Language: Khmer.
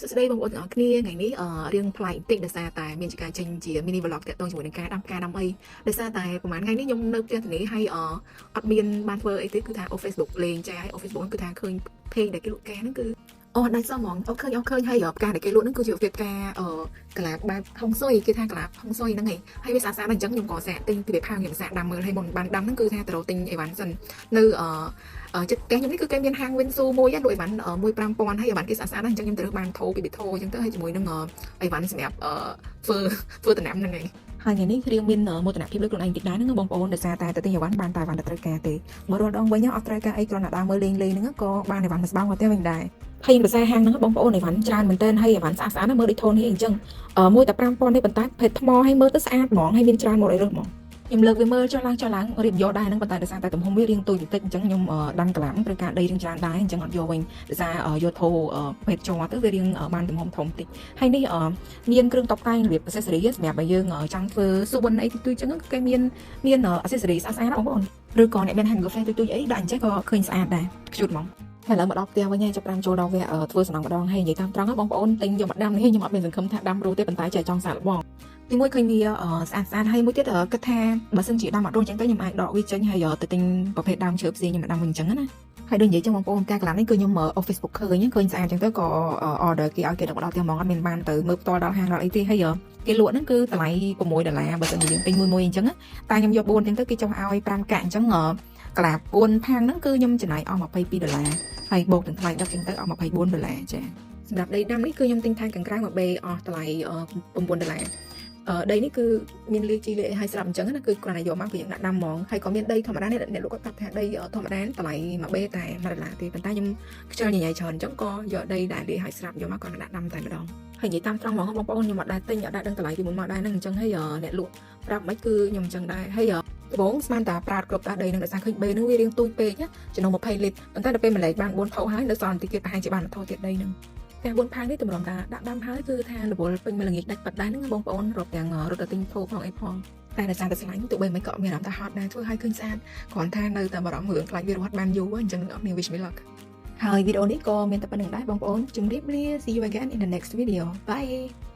សួស្តីបងប្អូនទាំងអស់គ្នាថ្ងៃនេះរឿងប្លែកបន្តិចដោយសារតែមានជាការចេញជា mini vlog តាក់ទងជាមួយនឹងការដាំផ្កាដាំអីដោយសារតែប្រហែលថ្ងៃនេះខ្ញុំនៅផ្ទះទនីហើយអត់មានបានធ្វើអីទេគឺថា Facebook លេងចាស់ហើយ Facebook គឺថាឃើញ page ដែលគេលក់ផ្កាហ្នឹងគឺដាច់សោះហ្មងអត់ឃើញហើយផ្កាដែលគេលក់ហ្នឹងគឺជាផ្កាកន្លះបែបហុងស៊ុយគេថាកន្លះហុងស៊ុយហ្នឹងឯងហើយវាស្អាតអញ្ចឹងខ្ញុំក៏សាកទិញពីផាងខ្ញុំសាកដាំមើលហើយមុនបានដាំហ្នឹងគឺថាទៅរកទិញអីវ៉ាន់សិននៅចិត្តផ្ទះខ្ញុំនេះគឺគេមានហាង Winsu មួយលក់អីវ៉ាន់15000ហើយអីវ៉ាន់គេស្អាតអញ្ចឹងខ្ញុំទៅរើសបានថោពីប៊ីថូអញ្ចឹងទៅហើយជាមួយនឹងអីវ៉ាន់សម្រាប់ធ្វើតំណាំហ្នឹងឯងហើយថ្ងៃនេះរៀងមានមោទនភាពលើខ្លួនឯងតិចដែរហ្នឹងបងប្អូនដោយសារតែទៅទិញអីវ៉ាន់បានតែអីវ៉ាន់ត្រូវការទេបើរាល់ដងវិញអត់ត្រូវការអីគ្រាន់តែដើរមើលលេងហ្នឹងក៏បានអីវ៉ាន់មកស្បងមកផ្ទះវិញដែរហើយភាសាហាងហ្នឹងបងប្អូនអីវ៉ាន់ច្រើនមែនទែនហើយអីវ៉ាន់ស្អាតមើលដូចធននេះអញ្ចឹងមួយតែ5000ទេប៉ុន្តែភេទថ្មហើយមើលទៅស្អាតហ្មងហើយមានច្រើនមកឲ្យរើសហ្មងខ្ញុំលើកវាមើលចុះឡើងរៀបយកដែរហ្នឹងប៉ុន្តែដោយសារតែទំហំវារៀងទូចបន្តិចអញ្ចឹងខ្ញុំដាំកន្លះត្រូវការដីរៀងច្រើនដែរអញ្ចឹងអត់យកវិញដោយសារយកធោភេទជ័រទៅវារៀងបានទំហំធំតិចហើយនេះមានគ្រឿងតុបតែងរបៀប accessory សម្រាប់ឲ្យយើងចង់ធ្វើសួនអីទូចៗអញ្ចឹងគេមាន accessory ស្អាតៗបងប្អូនឬក៏អ្នកមាន hand glove ទូចៗអីដាក់អញ្ចឹងក៏ឃើញស្អាតដែរខ្ជូតហ្មងហើយឡើងមកដល់ផ្ទះវិញចាប់តាមចូលដល់វាធ្វើសំណងម្ដងហើយនិយាយតាមត្រង់បងប្អូនទិញយកមកដាំនេះខ្ញុំអត់មានសង្ឃឹមថាដាំរួចទេប៉ុន្តែចេះចង់សាកល្បងទីមួយឃើញវាស្អាតហើយមួយទៀតគិតថាបើសិនជាដាំអត់រួចអញ្ចឹងទៅខ្ញុំអាចដកវាចេញហើយទៅទិញប្រភេទដើមឈើផ្សេងខ្ញុំមកដាំវិញអញ្ចឹងណាហើយដូចនិយាយចឹងបងប្អូនការកន្លងនេះគឺខ្ញុំFacebook ឃើញស្អាតអញ្ចឹងទៅក៏ order គេឲ្យគេដឹកមកដល់ផ្ទះហ្មងអត់មានបានទៅមើលផ្ទាល់ដល់ហាងដល់អីទេហើយគេលក់ហ្នឹងគឺតម្លៃ$6បើសិនជាយើងទិញមួយអញ្ចឹងតែខ្ញុំយក4អញ្ចឹងទៅគេចុះឲ្យ5កាក់អញ្ចឹងកន្លះ4ផាងហ្នឹងគឺខ្ញុំចំណាយអស់$22ហើយបូកទាំងថ្លៃដឹកអញ្ចឹងទៅអស់$24ចាសម្រាប់ដីដាំនេះគឺខ្ញុំទិញថែមខាងក្រៅមកបេអស់តម្លៃ$9ដីនេះគឺមានលាយជីលាយឲ្យស្រាប់អញ្ចឹងណាគឺគ្រាន់តែយកមកគឺយើងដាក់ដាំហ្មងហើយក៏មានដីធម្មតានេះអ្នកលោកគាត់ប្រាប់ថាដីធម្មតាតម្លៃមកបេតែ$1ទេប៉ុន្តែខ្ញុំខ្ជិលញញ៉ៃច្រើនអញ្ចឹងក៏យកដីដែលលាយឲ្យស្រាប់យកមកគ្រាន់តែដាក់ដាំតែម្ដងហើយនិយាយតាមត្រង់ហ្មងបងប្អូនខ្ញុំអត់ដែរទិញអត់ដែរដឹងតម្លៃពីមុនមកដែរហ្នឹងអញ្ចឹងហើយអ្នកលក់ប្រាប់មិនគឺខ្ញុំអញ្ចឹងដែរហើយដំបូងស្មានតែប្រាតគ្រប់តាដីនឹងដោយសារឃើញបេនឹងវារៀងទូចពេកចំណុះ20លីត្រប៉ុន្តែដល់ពេលម្លែកបាន4ថោហើយនៅសល់បន្តិចទៀតប្រហែលជាបាន1ថោទៀតដីនឹងទាំង4ផាងនេះតម្រុំថាដាក់ដាំហើយគឺថារវល់ពេញមួយល្ងាចដាច់បាត់ដែរហ្នឹងបងប្អូនរត់ទាំងរត់ទៅទិញធោផងអីផងតែដោយសារតែឆ្លាញ់ទោះបីមិនក៏មានអារម្មណ៍ថាហត់ដែរធ្វើឲ្យឃើញស្អាតគ្រាន់តែនៅតែបារម្ភរឿងខ្លាចវារត់បានយូរអញ្ចឹងអ្នកនរ wish me luck ហើយវីដេអូនេះក៏មានតែប៉ុណ្្នឹងដែរបងប្អូនជម្រាបលា see you again in the next video bye